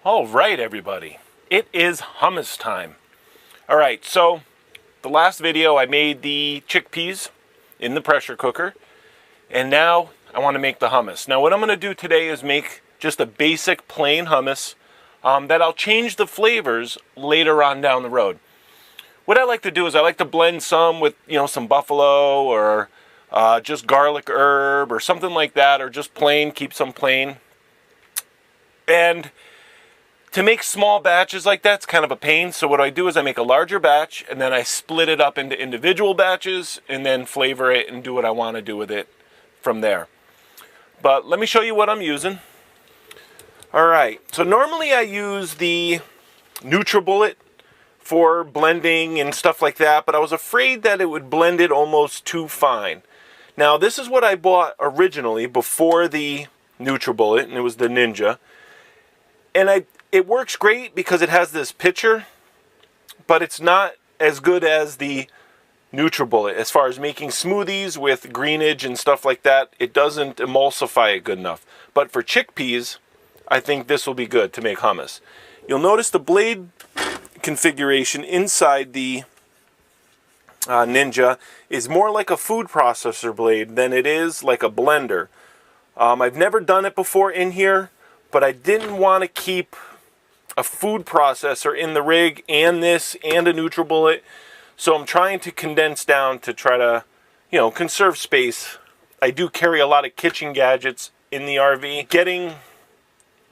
All right, everybody, it is hummus time. All right, so the last video I made the chickpeas in the pressure cooker, and now I want to make the hummus. Now what I'm going to do today is make just a basic plain hummus that I'll change the flavors later on down the road. What I like to do is I like to blend some with, some buffalo or just garlic herb or something like that, or just plain, keep some plain. And to make small batches like that's kind of a pain, so what I do is I make a larger batch and then I split it up into individual batches and then flavor it and do what I want to do with it from there. But let me show you what I'm using. Alright, so normally I use the Nutribullet for blending and stuff like that, but I was afraid that it would blend it almost too fine. Now this is what I bought originally before the Nutribullet, and it was the Ninja. And it works great because it has this pitcher, but it's not as good as the Nutribullet as far as making smoothies with greenage and stuff like that. It doesn't emulsify it good enough. But for chickpeas, I think this will be good to make hummus. You'll notice the blade configuration inside the Ninja is more like a food processor blade than it is like a blender. I've never done it before in here, but I didn't want to keep a food processor in the rig and this and a Nutribullet, so I'm trying to condense down to try to, conserve space. I do carry a lot of kitchen gadgets in the RV. Getting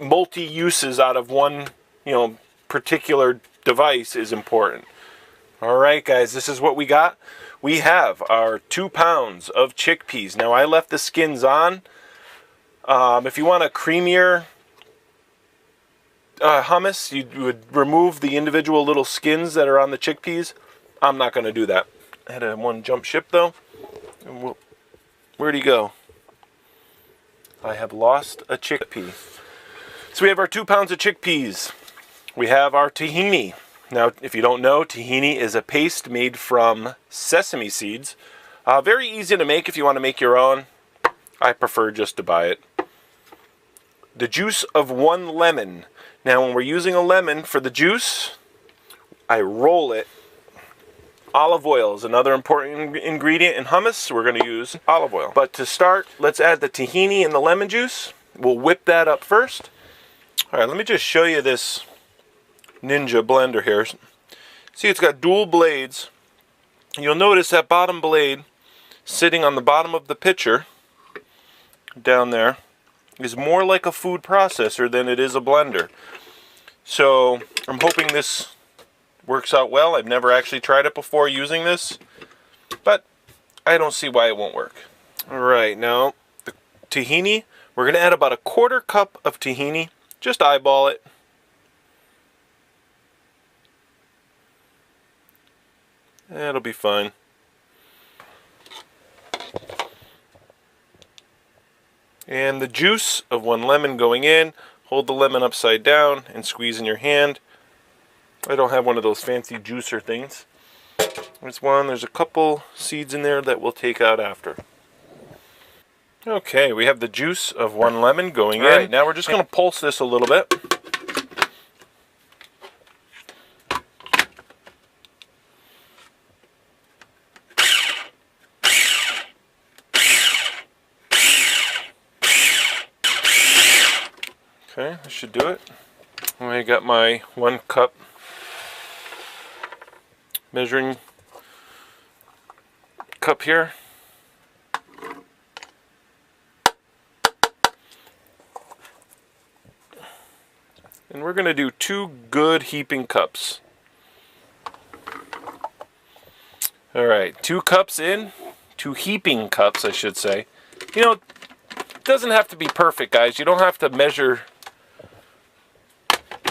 multi-uses out of one, particular device is important. Alright guys, this is what we got. We have our 2 pounds of chickpeas. Now I left the skins on. If you want a creamier hummus, you would remove the individual little skins that are on the chickpeas. I'm not going to do that. I had one jump ship though. Where'd he go? I have lost a chickpea. So we have our 2 pounds of chickpeas. We have our tahini. Now, if you don't know, tahini is a paste made from sesame seeds. Very easy to make if you want to make your own. I prefer just to buy it. The juice of 1 lemon. Now, when we're using a lemon for the juice, I roll it. Olive oil is another important ingredient in hummus, so we're going to use olive oil. But to start, let's add the tahini and the lemon juice. We'll whip that up first. All right, let me just show you this Ninja blender here. See, it's got dual blades. You'll notice that bottom blade sitting on the bottom of the pitcher down there is more like a food processor than it is a blender. So I'm hoping this works out well. I've never actually tried it before using this, but I don't see why it won't work. Alright, now the tahini, we're going to add about a 1/4 cup of tahini. Just eyeball it. That'll be fine. And the juice of 1 lemon going in. Hold the lemon upside down and squeeze in your hand. I don't have one of those fancy juicer things. There's one. There's a couple seeds in there that we'll take out after. Okay, we have the juice of 1 lemon going in. Right, now we're just going to pulse this a little bit. Okay, that should do it. I got my 1 cup measuring cup here. And we're going to do 2 good heaping cups. Alright, 2 cups in. 2 heaping cups, I should say. It doesn't have to be perfect, guys. You don't have to measure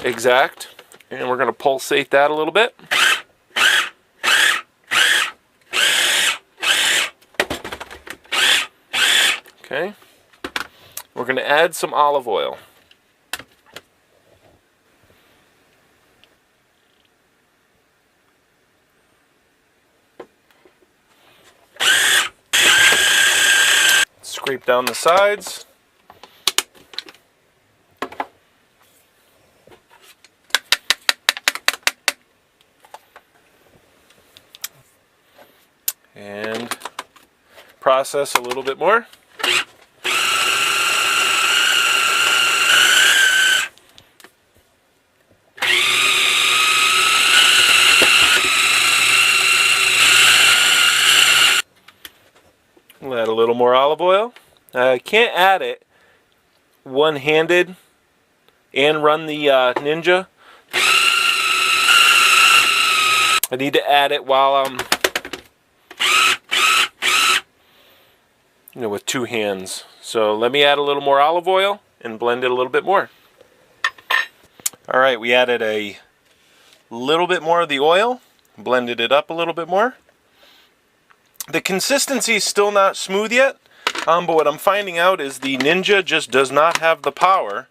exact. And we're going to pulsate that a little bit. Okay. We're going to add some olive oil. Scrape down the sides. process a little bit more. We'll add a little more olive oil. I can't add it one-handed and run the Ninja. I need to add it while I'm, with two hands. So let me add a little more olive oil and blend it a little bit more. All right, we added a little bit more of the oil, blended it up a little bit more. The consistency is still not smooth yet, but what I'm finding out is the Ninja just does not have the power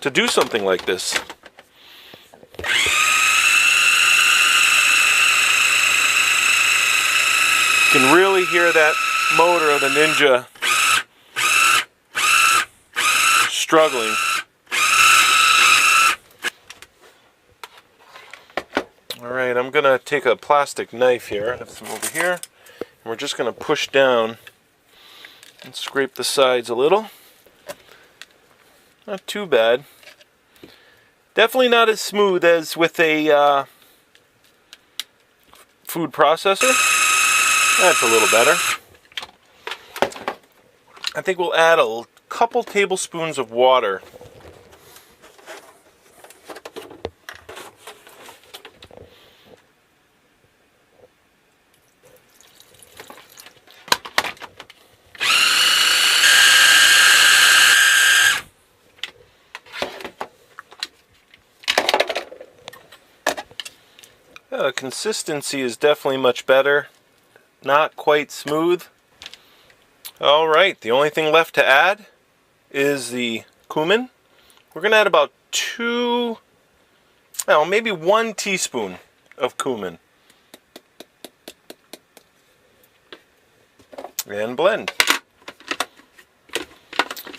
to do something like this. You can really hear that motor of the Ninja struggling. Alright, I'm going to take a plastic knife here, I have some over here, and we're just going to push down and scrape the sides a little. Not too bad. Definitely not as smooth as with a food processor. That's a little better. I think we'll add a couple tablespoons of water. Consistency is definitely much better. Not quite smooth. Alright, the only thing left to add is the cumin. We're going to add about maybe 1 teaspoon of cumin. And blend.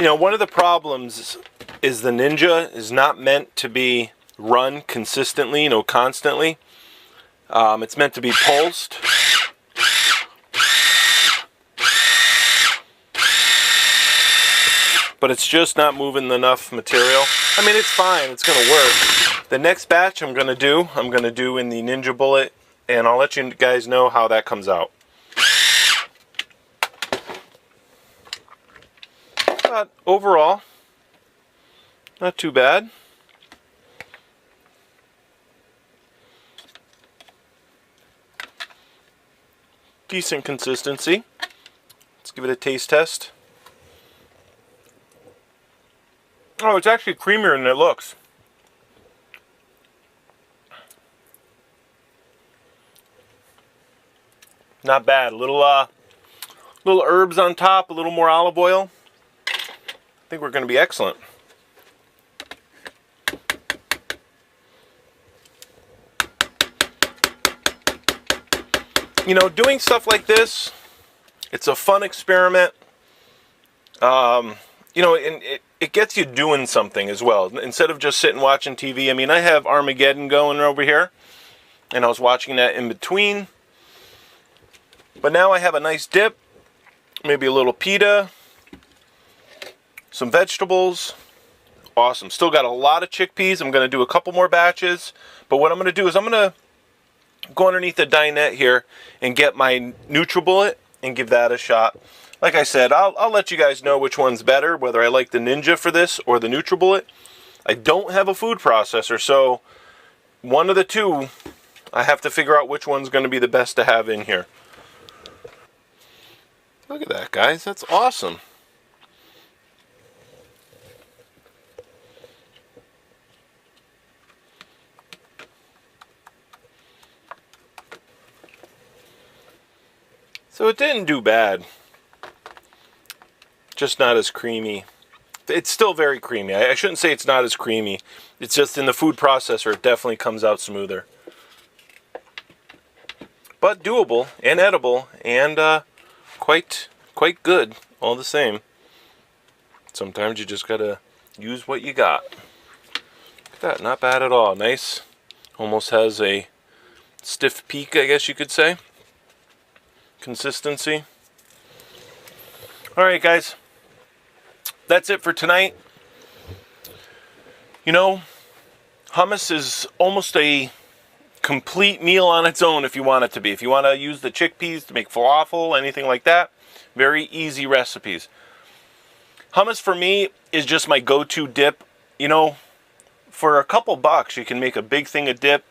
One of the problems is the Ninja is not meant to be run consistently, constantly. It's meant to be pulsed. But it's just not moving enough material. I mean, it's fine, it's going to work. The next batch I'm going to do in the Nutribullet, and I'll let you guys know how that comes out. But overall, not too bad. Decent consistency. Let's give it a taste test. Oh, it's actually creamier than it looks. Not bad. Little herbs on top, a little more olive oil. I think we're going to be excellent. Doing stuff like this, it's a fun experiment. And it gets you doing something as well. Instead of just sitting watching TV. I mean, I have Armageddon going over here, and I was watching that in between. But now I have a nice dip, maybe a little pita, some vegetables. Awesome. Still got a lot of chickpeas. I'm going to do a couple more batches. But what I'm going to do is I'm going to go underneath the dinette here and get my Nutribullet and give that a shot. Like I said, I'll let you guys know which one's better, whether I like the Ninja for this or the Nutribullet. I don't have a food processor, so one of the two, I have to figure out which one's going to be the best to have in here. Look at that, guys. That's awesome. So it didn't do bad. Just not as creamy. It's still very creamy. I shouldn't say it's not as creamy. It's just in the food processor, it definitely comes out smoother. But doable and edible and quite good all the same. Sometimes you just gotta use what you got. Look at that, not bad at all. Nice. Almost has a stiff peak, I guess you could say. Consistency. All right, guys, that's it for tonight. You know, hummus is almost a complete meal on its own if you want it to be. If you want to use the chickpeas to make falafel, anything like that, very easy recipes. Hummus for me is just my go-to dip. You know, for a couple bucks you can make a big thing of dip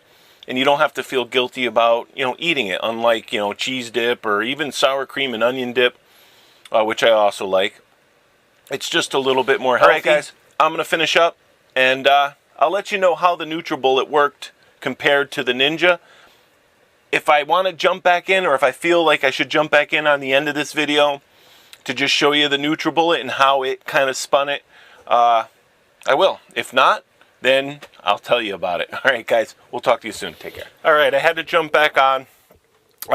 and you don't have to feel guilty about, you know, eating it, unlike, you know, cheese dip or even sour cream and onion dip, which I also like. It's just a little bit more healthy. All right, guys, I'm going to finish up, and I'll let you know how the Nutribullet worked compared to the Ninja. If I want to jump back in, or if I feel like I should jump back in on the end of this video to just show you the Nutribullet and how it kind of spun it, I will. If not, then I'll tell you about it. All right, guys, we'll talk to you soon. Take care. All right, I had to jump back on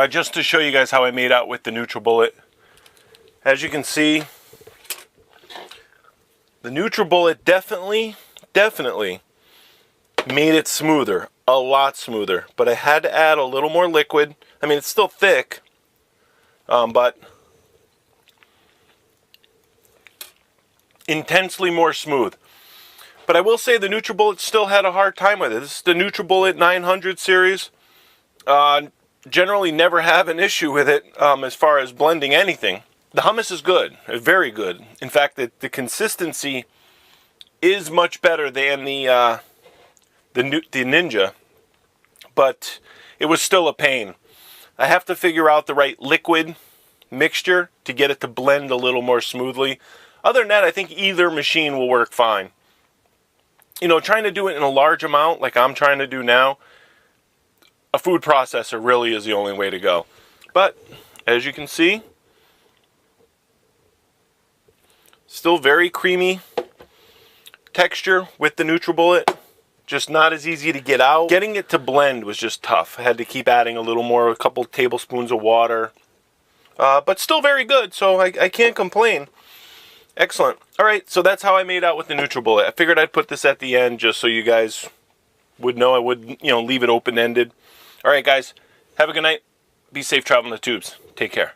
just to show you guys how I made out with the Nutribullet. As you can see, the Nutribullet definitely made it smoother, a lot smoother, but I had to add a little more liquid. I mean, it's still thick, but intensely more smooth. But I will say the Nutribullet still had a hard time with it. This is the Nutribullet 900 series. Generally never have an issue with it as far as blending anything. The hummus is good, very good. In fact, the consistency is much better than the Ninja, but it was still a pain. I have to figure out the right liquid mixture to get it to blend a little more smoothly. Other than that, I think either machine will work fine. You know, trying to do it in a large amount like I'm trying to do now, a food processor really is the only way to go. But as you can see, still very creamy texture with the Nutribullet. Just not as easy to get out. Getting it to blend was just tough. I had to keep adding a little more, a couple tablespoons of water. But still very good, so I can't complain. Excellent. All right, so that's how I made out with the Nutribullet. I figured I'd put this at the end just so you guys would know. I would, you know, leave it open-ended. All right, guys, have a good night. Be safe traveling the tubes. Take care.